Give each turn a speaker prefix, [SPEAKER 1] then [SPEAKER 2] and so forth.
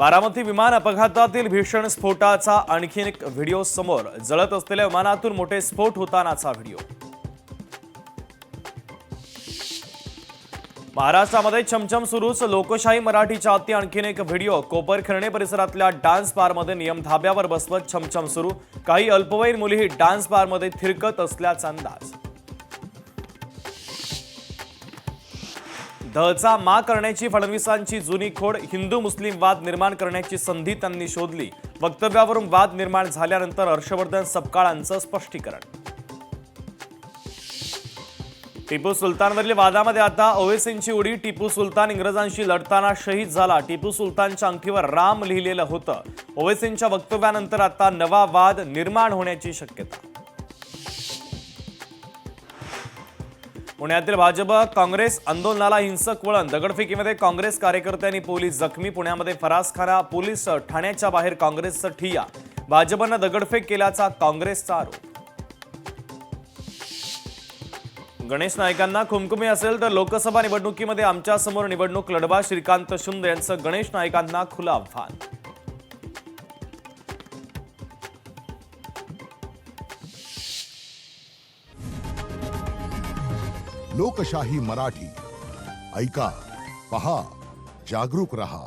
[SPEAKER 1] बारामती विमान अपघातातील भीषण स्फोटाचा आणखी एक व्हिडिओ समोर। जळत असलेल्या विमानातून मोठे स्फोट होतानाचा व्हिडिओ। महाराष्ट्रामध्ये छमछम सुरूच लोकशाही मराठीच्या हाती आणखी एक व्हिडिओ। कोपरखिरणे परिसरातल्या डान्स बारमध्ये नियम धाब्यावर बसवत छमछम सुरू। काही अल्पवयीन मुलीही डान्स बारमध्ये थिरकत असल्याचा अंदाज। दहचा मा करण्याची फडणवीसांची जुनी खोड। हिंदू मुस्लिम वाद निर्माण करण्याची संधी त्यांनी शोधली। वक्तव्यावरून वाद निर्माण झाल्यानंतर हर्षवर्धन सपकाळांचं स्पष्टीकरण। टिपू सुलतानवरील वादामध्ये आता ओवैसींची उडी। टिपू सुलतान इंग्रजांशी लढताना शहीद झाला। टिपू सुलतानच्या अंगठीवर राम लिहिलेलं होतं। ओवैसींच्या वक्तव्यानंतर आता नवा वाद निर्माण होण्याची शक्यता। पुण्यातील भाजप काँग्रेस आंदोलनाला हिंसक वळण। दगडफेकीमध्ये काँग्रेस कार्यकर्ते आणि पोलीस जखमी। पुण्यामध्ये फरासखाना पोलीस ठाण्याच्या बाहेर काँग्रेसचा ठिय्या। भाजपनं दगडफेक केल्याचा काँग्रेसचा आरोप। गणेश नाईकांना खुमखुमी असेल तर लोकसभा निवडणुकीमध्ये आमच्या समोर निवडणूक लढवा। श्रीकांत शिंदे यांचं गणेश नाईकांना खुलं आव्हान।
[SPEAKER 2] लोकशाही मराठी ऐका, पहा, जागरूक रहा।